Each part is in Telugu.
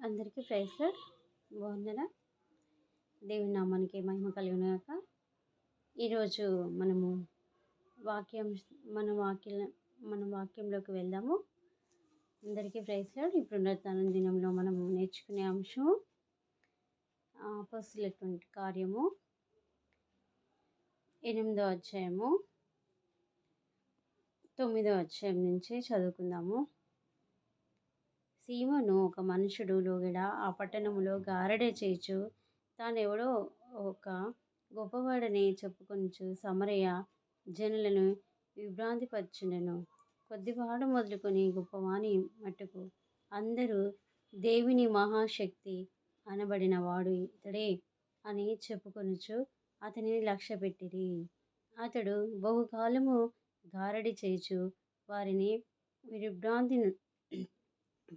అందరికీ ప్రైజ్ లార్డ్. బాగున్నారా? దేవుని నామానికి మహిమ కలుగును గాక. ఈరోజు మనము వాక్యం మన వాక్య మన వాక్యంలోకి వెళ్దాము. అందరికీ ప్రైజ్ లార్డ్. ఈ పునరుత్థాన దినంలో మనము నేర్చుకునే అంశం అపోస్తలుల కార్యము 8వ అధ్యాయము 9వ అధ్యాయం నుంచి చదువుకుందాము. సీమోను ఒక మనుషుడు లోగడ ఆ పట్టణములో గారడే చేయుచు తానెవడో ఒక గొప్పవాడని చెప్పుకొనుచు సమరయ జనులను విభ్రాంతిపరచుండెను. కొద్దివాడు మొదలుకొని గొప్పవాని మట్టుకు అందరూ దేవుని మహాశక్తి అనబడిన వాడు ఇతడే అని చెప్పుకొనుచు అతనిని లక్ష్యపెట్టిరి. అతడు బహుకాలము గారడి చేయుచు వారిని విభ్రాంతి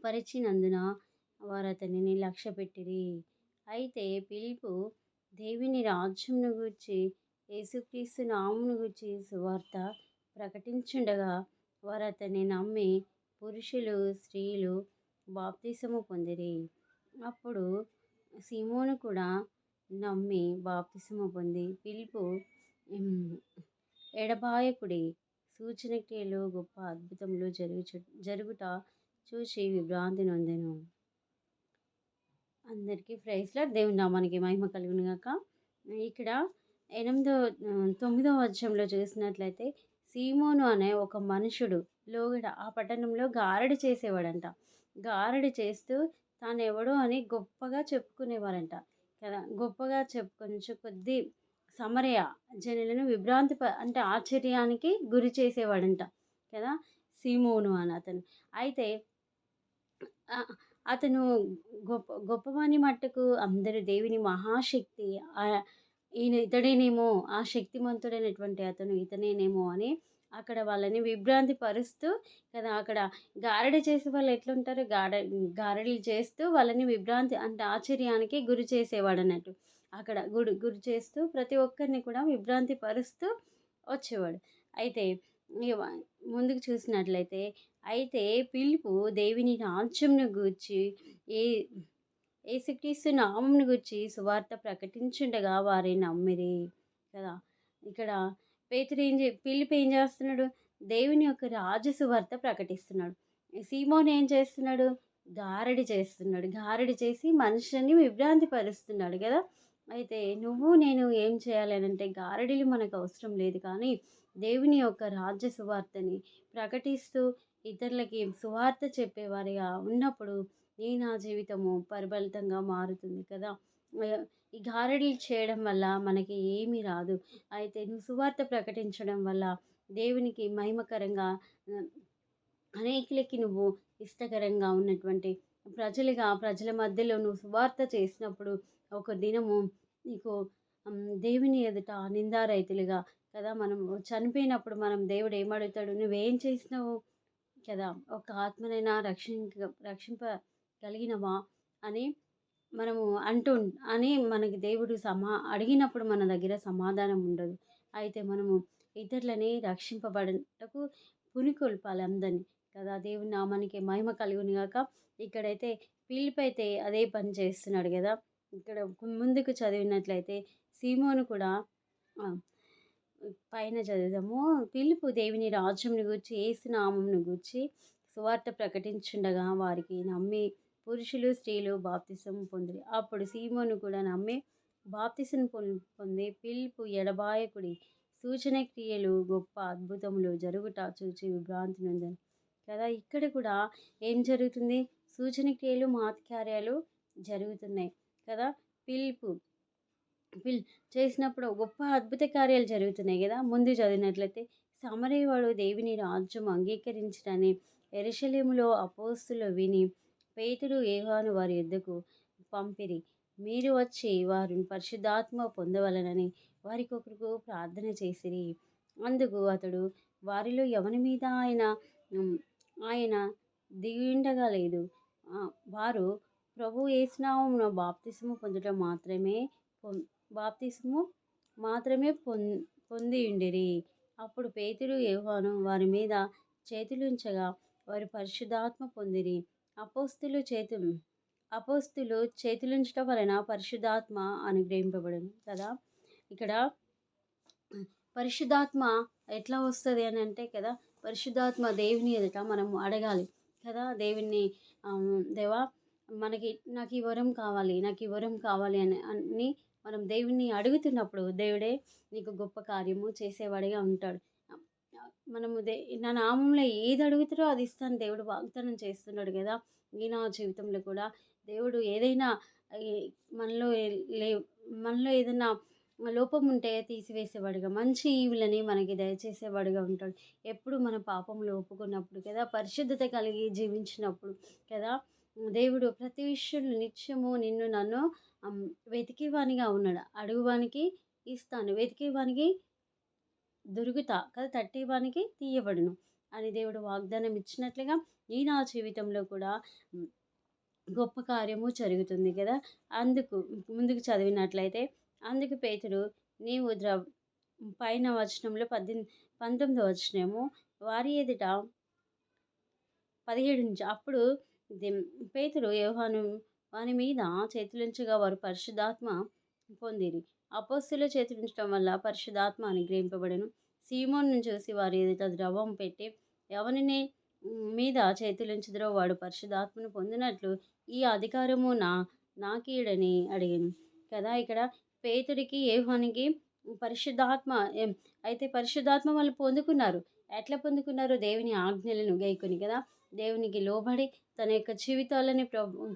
పరిచినందున వారు అతనిని లక్ష్యపెట్టిరి. అయితే ఫిలిప్పు దేవుని రాజ్యమును గూర్చి యేసుక్రీస్తు నామమును గూర్చి సువార్త ప్రకటించుండగా వారు అతన్ని నమ్మి పురుషులు స్త్రీలు బాప్తిసము పొందిరి. అప్పుడు సీమోను కూడా నమ్మి బాప్తిసము పొంది ఫిలిప్పు ఎడబాయకుడి సూచనక్రియలు గొప్ప అద్భుతములు జరుగుట చూసి విభ్రాంతి నొందెను. అందరికీ ప్రైజ్ లార్డ్. దేవుని నామానికి మహిమ కలుగును గాక. ఇక్కడ 9వ అధ్యాయంలో చూసినట్లయితే సీమోను అనే ఒక మనుషుడు లోగడ ఆ పట్టణంలో గారడి చేసేవాడంట. గారడి చేస్తూ తాను ఎవడో అని గొప్పగా చెప్పుకునేవారంట కదా. గొప్పగా చెప్పుకొని కొద్ది సమరయ జనులను అంటే ఆశ్చర్యానికి గురి చేసేవాడంట కదా సీమోను అని అతను. అయితే అతను గొప్పవాని మట్టుకు అందరూ దేవుని మహాశక్తి ఇతడేనేమో, ఆ శక్తిమంతుడైనటువంటి అతను ఇతనేనేమో అని అక్కడ వాళ్ళని విభ్రాంతి పరుస్తూ కదా. అక్కడ గారడి చేసే వాళ్ళు ఎట్లుంటారు, గారడీలు చేస్తూ వాళ్ళని విభ్రాంతి అంటే ఆశ్చర్యానికి గురి చేసేవాడు అన్నట్టు. అక్కడ గురి చేస్తూ ప్రతి ఒక్కరిని కూడా విభ్రాంతి పరుస్తూ వచ్చేవాడు. అయితే ముందుకు చూసినట్లయితే ఫిలిప్పు దేవుని రాజ్యంను గూర్చి యేసుక్రీస్తు నామమును గూర్చి సువార్త ప్రకటించుండగా వారి నమ్మిరి కదా. ఇక్కడ ఫిలిప్పు ఏం చేస్తున్నాడు? దేవుని యొక్క రాజ్య సువార్త ప్రకటిస్తున్నాడు. సీమోన్ ఏం చేస్తున్నాడు? గారడి చేస్తున్నాడు. గారడి చేసి మనుషులని విభ్రాంతి పరుస్తున్నాడు కదా. అయితే నువ్వు నేను ఏం చేయాలి అంటే గారడీలు మనకు అవసరం లేదు, కానీ దేవుని యొక్క రాజ్య సువార్తని ప్రకటిస్తూ ఇతరులకి సువార్త చెప్పేవారిగా ఉన్నప్పుడు నా జీవితము పరిబలితంగా మారుతుంది కదా. ఈ గారడీలు చేయడం వల్ల మనకి ఏమీ రాదు. అయితే నువ్వు సువార్త ప్రకటించడం వల్ల దేవునికి మహిమకరంగా అనేకులకి నువ్వు ఇష్టకరంగా ఉన్నటువంటి ప్రజల మధ్యలో నువ్వు సువార్త చేసినప్పుడు ఒక దినము నీకు దేవుని ఎదుట నిందారైతులుగా కదా. మనం చనిపోయినప్పుడు మనం ఏమడుగుతాడు? నువ్వేం చేసినావు కదా, ఒక ఆత్మనైనా రక్షింపగలిగినవా అని మనము అని మనకి దేవుడు అడిగినప్పుడు మన దగ్గర సమాధానం ఉండదు. అయితే మనము ఇతరులని రక్షింపబడటకు పునికొల్పాలి అందరినీ కదా. దేవుని నామానికి మహిమ కలుగును గాక. ఇక్కడైతే ఫిలిప్పు అయితే అదే పని చేస్తున్నాడు కదా. ఇక్కడ ముందుకు చదివినట్లయితే సీమోను కూడా పైన చదువుదాము. ఫిలిప్పు దేవుని రాజ్యంను గూర్చి యేసు నామమును గూర్చి సువార్త ప్రకటించుండగా వారికి నమ్మి పురుషులు స్త్రీలు బాప్తిసం పొందిరి. అప్పుడు సీమోను కూడా నమ్మి బాప్తిసం పొంది ఫిలిప్పు ఎడబాయకుడి సూచన క్రియలు గొప్ప అద్భుతములు జరుగుట చూచి విభ్రాంతి నొందెను కదా. ఇక్కడ కూడా ఏం జరుగుతుంది? సూచన క్రియలు మహత్కార్యాలు జరుగుతున్నాయి కదా. ఫిలిప్పు చేసినప్పుడు గొప్ప అద్భుత కార్యాలు జరుగుతున్నాయి కదా. ముందు చదివినట్లయితే సమరయవాడు దేవుని రాజ్యం అంగీకరించడాన్ని యెరూషలేములో అపోస్తలులు విని పేతురు యోహాను వారి యొద్దకు పంపిరి. మీరు వచ్చి వారిని పరిశుద్ధాత్మ పొందవలనని వారికొకరికి ప్రార్థన చేసిరి. అందుకు అతడు వారిలో ఎవరి మీద ఆయన దిగుండగా లేదు. వారు ప్రభు యేసు నామమున బాప్తిసము మాత్రమే పొందియుండిరి. అప్పుడు పేతురు యోహాను వారి మీద చేతులుంచగా వారు పరిశుద్ధాత్మ పొందిరి. అపోస్తులు చేతులుంచటం వలన పరిశుద్ధాత్మ అనుగ్రహింపబడును కదా. ఇక్కడ పరిశుద్ధాత్మ ఎట్లా వస్తది అనంటే కదా, పరిశుద్ధాత్మ దేవుని ఎదుట మనం అడగాలి కదా. దేవుణ్ణి దేవా నాకు ఈ వరం కావాలి, నాకు ఈ వరం కావాలి అని మనం దేవుణ్ణి అడుగుతున్నప్పుడు దేవుడే నీకు గొప్ప కార్యము చేసేవాడిగా ఉంటాడు. మనము నా నామంలో ఏది అడుగుతారో అది ఇస్తాను దేవుడు వాగ్దానం చేస్తున్నాడు కదా. నా జీవితంలో కూడా దేవుడు ఏదైనా ఈ మనలో లే మనలో ఏదైనా లోపం ఉంటే తీసివేసేవాడుగా, మంచి ఈవులని మనకి దయచేసేవాడుగా ఉంటాడు. ఎప్పుడు మన పాపములు ఒప్పుకున్నప్పుడు కదా, పరిశుద్ధత కలిగి జీవించినప్పుడు కదా, దేవుడు ప్రతి విషయంలో నిత్యము నిన్ను నన్ను వెతికేవానిగా ఉన్నాడు. అడుగువానికి ఇస్తాను, వెతికేవానికి దొరుకుతా కదా, తట్టేవానికి తీయబడును అని దేవుడు వాగ్దానం ఇచ్చినట్లుగా నా జీవితంలో కూడా గొప్ప కార్యము జరుగుతుంది కదా. అందుకు ముందుకు చదివినట్లయితే, అందుకు పేతురు నీవు పైన వచనంలో 19వ వచనము, వారి ఎదుట 17 నుంచి అప్పుడు పేతురు యోహాను వాని మీద చేతులుంచగా వారు పరిశుద్ధాత్మ పొందిరి. అపోస్తుల చేతులుంచడం వల్ల పరిశుద్ధాత్మ అనుగ్రహింపబడెను. సీమోనును చూసి వారి ఎదుట ద్రవం పెట్టి ఎవరిని మీద చేతులుంచుదురో వాడు పరిశుద్ధాత్మను పొందినట్లు ఈ అధికారము నాకీడని అడిగాను కదా. ఇక్కడ పేతుడికి యోహానుకి పరిశుద్ధాత్మ అయితే పరిశుద్ధాత్మ వాళ్ళు పొందుకున్నారు. ఎట్లా పొందుకున్నారు? దేవుని ఆజ్ఞలను గైకొని కదా, దేవునికి లోబడి తన యొక్క జీవితాలని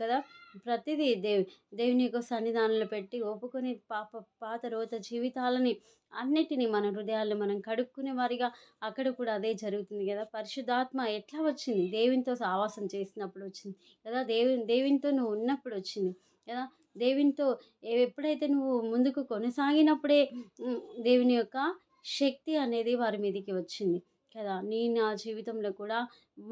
కదా ప్రతిదీ దేవుని యొక్క సన్నిధానంలో పెట్టి ఒప్పుకొని పాత రోత జీవితాలని అన్నిటినీ మన హృదయాల్లో మనం కడుక్కునే వారిగా అక్కడ కూడా అదే జరుగుతుంది కదా. పరిశుద్ధాత్మ ఎట్లా వచ్చింది? దేవునితో సావాసం చేసినప్పుడు వచ్చింది కదా, దేవునితో నువ్వు ఉన్నప్పుడు వచ్చింది కదా. దేవునితో ఎప్పుడైతే నువ్వు ముందుకు కొనసాగినప్పుడే దేవుని యొక్క శక్తి అనేది వారి మీదకి వచ్చింది కదా. నా జీవితంలో కూడా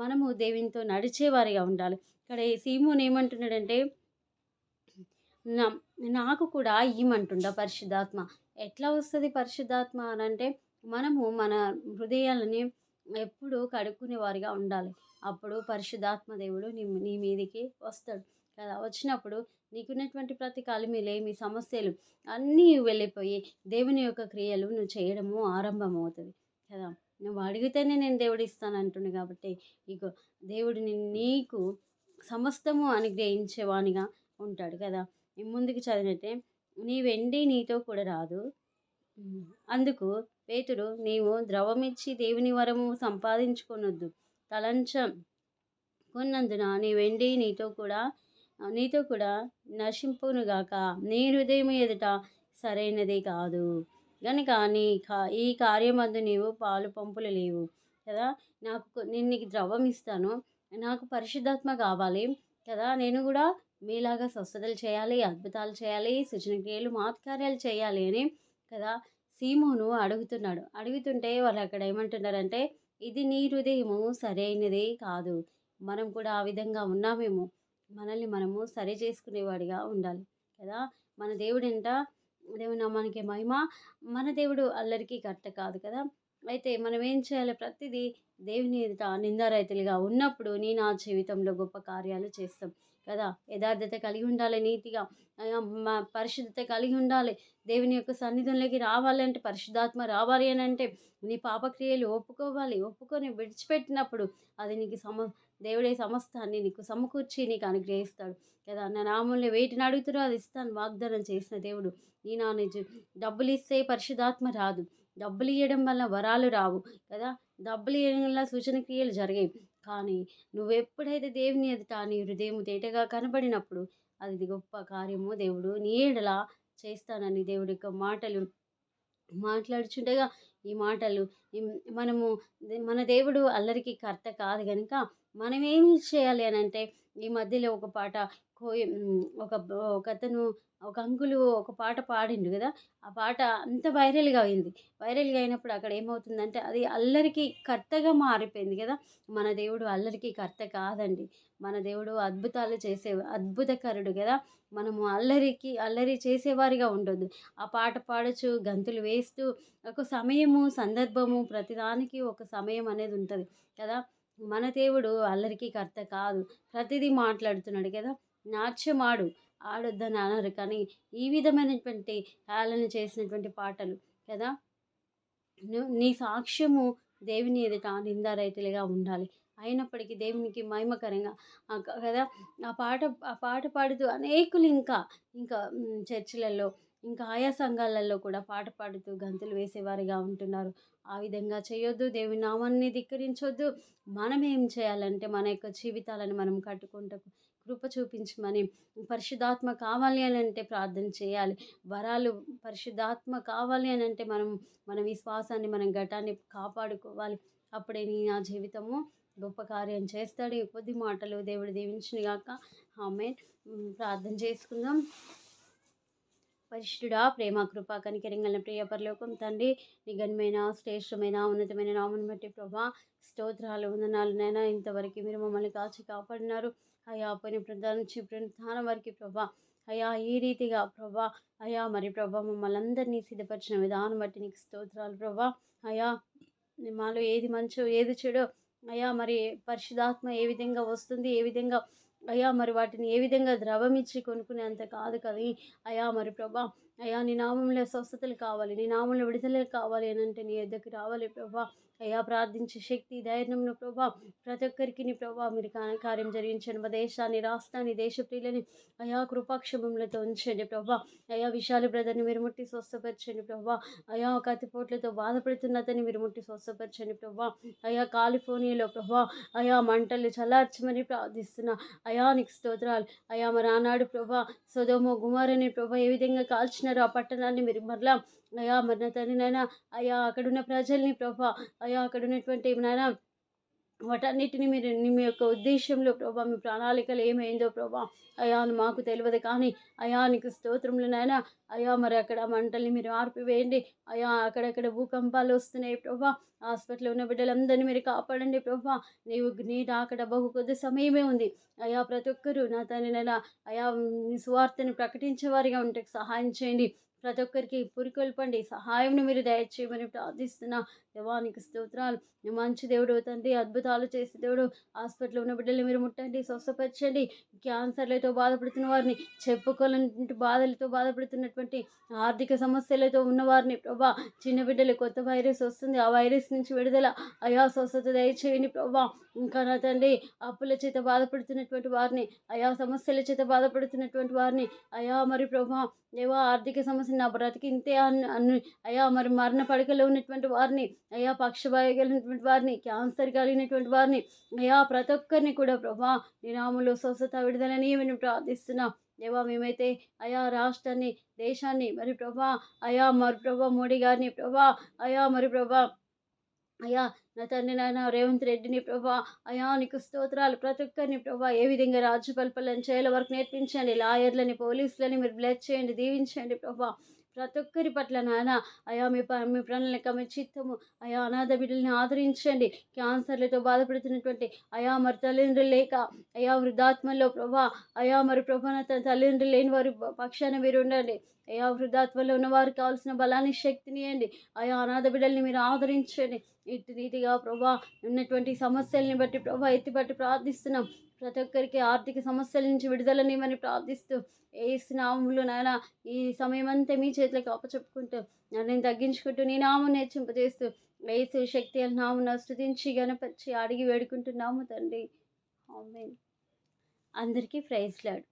మనము దేవునితో నడిచేవారిగా ఉండాలి. ఇక్కడ సీమోన్ ఏమంటున్నాడంటే, నాకు కూడా ఇయ్యమంటుండ పరిశుద్ధాత్మ. ఎట్లా వస్తుంది పరిశుద్ధాత్మ అనంటే, మనము మన హృదయాలని ఎప్పుడు కడుక్కునే వారిగా ఉండాలి. అప్పుడు పరిశుద్ధాత్మ దేవుడు నీ మీదికి వస్తాడు కదా. వచ్చినప్పుడు నీకున్నటువంటి ప్రతి కలిమిలేమి సమస్యలు అన్నీ వెళ్ళిపోయి దేవుని యొక్క క్రియలు నువ్వు చేయడము ఆరంభమవుతుంది కదా. నువ్వు అడిగితేనే నేను దేవుడు ఇస్తాను అంటుండు కాబట్టి ఇగో దేవుడు నీకు సమస్తము అనుగ్రహించేవానిగా ఉంటాడు కదా. ముందుకు చదివినట్టే, నీ వెండి నీతో కూడా రాదు. అందుకు పేతురు నీవు ద్రవమిచ్చి దేవుని వరము సంపాదించుకొనొద్దు, తలంచుకొన్నందున నీ వెండి నీతో కూడా నశింపునుగాక. నీ హృదయం ఎదుట సరైనది కాదు గనుక ఈ కార్యమందు నీవు పాలు పంపులు లేవు కదా. నేను నీకు ద్రవం ఇస్తాను, నాకు పరిశుద్ధాత్మ కావాలి కదా. నేను కూడా మీలాగా స్వస్థతలు చేయాలి, అద్భుతాలు చేయాలి, సూచన క్రియలు మహత్కార్యాలు చేయాలి అని కదా సీమోను అడుగుతున్నాడు. అడుగుతుంటే వాళ్ళు అక్కడ ఏమంటున్నారంటే, ఇది నీ హృదయము సరైనది కాదు. మనం కూడా ఆ విధంగా ఉన్నామేమో, మనల్ని మనము సరి చేసుకునేవాడిగా ఉండాలి కదా. మన దేవుడంట, దేవుని నామానికి మహిమ. మన దేవుడు అల్లరికి కర్త కాదు కదా. అయితే మనం ఏం చేయాలి? ప్రతిదీ దేవుని ఎదుట నిందారహితులుగా ఉన్నప్పుడు నా జీవితంలో గొప్ప కార్యాలు చేస్తాం కదా. యథార్థత కలిగి ఉండాలి, నీతిగా పరిశుద్ధత కలిగి ఉండాలి. దేవుని యొక్క సన్నిధంలోకి రావాలంటే, పరిశుద్ధాత్మ రావాలి అని అంటే నీ పాపక్రియలు ఒప్పుకొని విడిచిపెట్టినప్పుడు అది నీకు దేవుడే సమస్తాన్ని నీకు సమకూర్చి నీకు అనుగ్రహిస్తాడు కదా. నా నామంలో వేటిని అడుగుతారో అది ఇస్తాను వాగ్దానం చేసిన దేవుడు. డబ్బులు ఇస్తే పరిశుద్ధాత్మ రాదు, డబ్బులు ఇవ్వడం వల్ల వరాలు రావు కదా. డబ్బులు ఇవ్వడం వల్ల సూచన క్రియలు జరిగాయి. కానీ నువ్వు ఎప్పుడైతే దేవుని ఎదుట నీ హృదయం తేటగా కనబడినప్పుడు అది గొప్ప కార్యము దేవుడు నీ ఎడల చేస్తానని దేవుడి యొక్క మాటలు మాట్లాడుచుండగా, ఈ మాటలు మన దేవుడు అల్లరికి కర్త కాదు కనుక మనం ఏం చేయాలి అని అంటే, ఈ మధ్యలో ఒక పాట ఒకతను ఒక అంకులు ఒక పాట పాడిండు కదా. ఆ పాట అంత వైరల్గా అయింది. వైరల్గా అయినప్పుడు అక్కడ ఏమవుతుందంటే, అది అల్లరికి కర్తగా మారిపోయింది కదా. మన దేవుడు అల్లరికి కర్త కాదండి. మన దేవుడు అద్భుతాలు అద్భుతకరుడు కదా. మనము అల్లరి చేసేవారిగా ఉండొద్దు. ఆ పాట పాడుచు గంతులు వేస్తూ ఒక సమయము సందర్భము ప్రతిదానికి ఒక సమయం అనేది ఉంటుంది కదా. మన దేవుడు అల్లరికి కర్త కాదు, ప్రతిదీ మాట్లాడుతున్నాడు కదా. నాట్యమాడు, ఆడొద్దని అనరు. కానీ ఈ విధమైనటువంటి హేళన చేసినటువంటి పాటలు కదా! నీ సాక్ష్యము దేవుని ఎదుట నిందారహితులుగా ఉండాలి. అయినప్పటికీ దేవునికి మహిమకరంగా కదా! ఆ పాట పాడుతూ అనేకులు ఇంకా చర్చిలలో, ఇంకా ఆయా సంఘాలలో కూడా పాట పాడుతూ గంతులు వేసేవారుగా ఉంటున్నారు. ఆ విధంగా చేయొద్దు. దేవుని నామాన్ని ధిక్కరించొద్దు. మనం ఏం చేయాలంటే మన యొక్క జీవితాలను మనం కట్టుకుంటకు కృప చూపించమని, పరిశుద్ధాత్మ కావాలి అనంటే ప్రార్థన చేయాలి. వరాలు పరిశుద్ధాత్మ కావాలి అనంటే మన విశ్వాసాన్ని, మనం ఘటాన్ని కాపాడుకోవాలి. అప్పుడే నా జీవితము గొప్ప కార్యం చేస్తాడు. ఈ కొద్ది మాటలు దేవుడు దీవించునుగాక. ఆమేన్. ప్రార్థన చేసుకుందాం. పరిశుద్ధుడా, ప్రేమ, కృప, కనికరం గల ప్రియ పరలోకం తండ్రి, నీ ఘనమైన, శ్రేష్టమైన, ఉన్నతమైన నామమును బట్టి ప్రభా స్తోత్రాలు, వందనాలు నైనా. ఇంతవరకు మీరు మమ్మల్ని కాచి కాపాడినారు అయ్యా. పోయిన ప్రధాన నుంచి ప్రధానం వరకు ప్రభా అయ్యా, ఈ రీతిగా ప్రభా అయ్యా మరి ప్రభా మమ్మల్ని అందరినీ సిద్ధపరిచిన విధానం బట్టి నీకు స్తోత్రాలు ప్రభా అయ్యా. మాలో ఏది మంచో ఏది చెడో అయ్యా మరి పరిశుధాత్మ ఏ విధంగా వస్తుంది, ఏ విధంగా అయ్యా మరి వాటిని ఏ విధంగా ద్రవమిచ్చి కొనుక్కునేంత కాదు కదా అయ్యా. మరి ప్రభా అయ్యా, నీ నామంలో స్వస్థతలు కావాలి, నీ నామంలో విడుదలలు కావాలి అని అంటే నీ యొద్దకు రావాలి ప్రభా అయ్యా. ప్రార్థించే శక్తి, ధైర్యంను ప్రభా ప్రతి ఒక్కరికి నీ ప్రభా మీరు కార్యం జరిగించండి. మా దేశాన్ని, రాష్ట్రాన్ని, దేశ ప్రియులని అయ్యా కృపాక్షేమములతో ఉంచండి ప్రభా అయ్యా. విశాలి బ్రదర్ని మీరు ముట్టి స్వస్థపరచండి ప్రభా అయ్యా. కత్తిపోట్లతో బాధపడుతున్న అతన్ని మీరు ముట్టి స్వస్థపరచండి ప్రభా అయ్యా. కాలిఫోర్నియాలో ప్రభా అయ్యా మంటలు చల్లార్చమని ప్రార్థిస్తున్నా అయ్యా. నీకు స్తోత్రాలు అయ్యా. మరి ఆనాడు ప్రభా సొదొమ గుమరని ప్రభా ఏ విధంగా కాల్చినారో ఆ పట్టణాన్ని మీరు మరలా అయ్యా మరి నా తండ్రి నాయన అయ్యా అక్కడున్న ప్రజల్ని ప్రభా అయ్యా అక్కడ ఉన్నటువంటి నాయన వాటన్నిటిని మీరు మీ యొక్క ఉద్దేశంలో ప్రభా మీ ప్రణాళికలు ఏమైందో ప్రభా అయ్యా అని మాకు తెలియదు. కానీ అయ్యా నీకు స్తోత్రములు నాయన అయ్యా. మరి అక్కడ మంటల్ని మీరు ఆర్పివేయండి అయ్యా. అక్కడక్కడ భూకంపాలు వస్తున్నాయి ప్రభా. హాస్పిటల్లో ఉన్న బిడ్డలందరినీ మీరు కాపాడండి ప్రభా. నీ అక్కడ బహు కొద్ది సమయమే ఉంది అయ్యా. ప్రతి ఒక్కరూ నా తండ్రినైనా అయ్యా నీ సువార్తని ప్రకటించే వారిగా ఉంటే సహాయం చేయండి. ప్రతి ఒక్కరికి పురికొల్పండి, సహాయంను మీరు దయచేయమని ప్రార్థిస్తున్నా దేవానికి స్తోత్రాలు. మంచి దేవుడు తండ్రి, అద్భుతాలు చేసే దేవుడు. హాస్పిటల్లో ఉన్న బిడ్డలు మీరు ముట్టండి, స్వస్థపరచండి. క్యాన్సర్లతో బాధపడుతున్న వారిని, చెప్పుకోలేని బాధలతో బాధపడుతున్నటువంటి ఆర్థిక సమస్యలతో ఉన్నవారిని ప్రభా, చిన్న బిడ్డలు కొత్త వైరస్ వస్తుంది, ఆ వైరస్ నుంచి విడుదల అయా, స్వస్థత దయచేయండి ప్రభా. ఇంకా నా తండ్రి అప్పుల చేత బాధపడుతున్నటువంటి వారిని అయా, సమస్యల చేత బాధపడుతున్నటువంటి వారిని అయా మరి ప్రభా దేవా, ఆర్థిక సమస్య నా బ్రతికి ఇంతే అన్ని అయా మరి మరణ పడకలో ఉన్నటువంటి వారిని అయా, పక్షవాయు కలిగినటువంటి వారిని, క్యాన్సర్ కలిగినటువంటి వారిని అయా, ప్రతి ఒక్కరిని కూడా ప్రభా నీ నామములో స్వస్థత విడుదలని మేము ప్రార్థిస్తున్నాం దేవా. మేమైతే అయా రాష్ట్రాన్ని, దేశాన్ని మరి ప్రభా అయా మరి ప్రభా మోడీ గారిని ప్రభా అయా మరి ప్రభా అయ్యా నా తండ్రి నాయన రేవంత్ రెడ్డిని ప్రభా అయా నీకు స్తోత్రాలు. ప్రతి ఒక్కరిని ప్రభా ఏ విధంగా రాజ్య పరిపాలన చేయాల వరకు నేర్పించండి. లాయర్లని, పోలీసులని మీరు బ్లెస్ చేయండి, దీవించండి ప్రభా. ప్రతి ఒక్కరి పట్ల నాయన అయా మీ ప్రణాళిక, మీ చిత్తము అయా అనాథ బిడ్డల్ని ఆదరించండి. క్యాన్సర్లతో బాధపడుతున్నటువంటి అయా మరి తల్లిదండ్రులు లేక అయా వృద్ధాత్మల్లో ప్రభా అయా మరి ప్రభా తల్లిదండ్రులు లేని వారి పక్షాన మీరు ఉండండి అయా. వృద్ధాత్మలో ఉన్న వారికి కావాల్సిన బలాన్ని, శక్తిని ఇవ్వండి అయా. అనాథ బిడ్డల్ని మీరు ఆదరించండి. ఇటు రీతిగా ప్రభా ఉన్నటువంటి సమస్యల్ని బట్టి ప్రభా ఎత్తిపట్టి ప్రార్థిస్తున్నాం. ప్రతి ఒక్కరికి ఆర్థిక సమస్యల నుంచి విడుదలని మరి ప్రార్థిస్తూ ఏసు నామములో నాయన ఈ సమయం అంతా మీ చేతులకు అప్పచెప్పుకుంటూ నన్ను తగ్గించుకుంటూ నీ నామం హెచ్చింపజేస్తూ ఏసు శక్తి నామమున స్తుతించి గణపరిచి అడిగి వేడుకుంటున్నాము తండ్రి. ఆమేన్. అందరికీ ప్రైజ్ లార్డ్.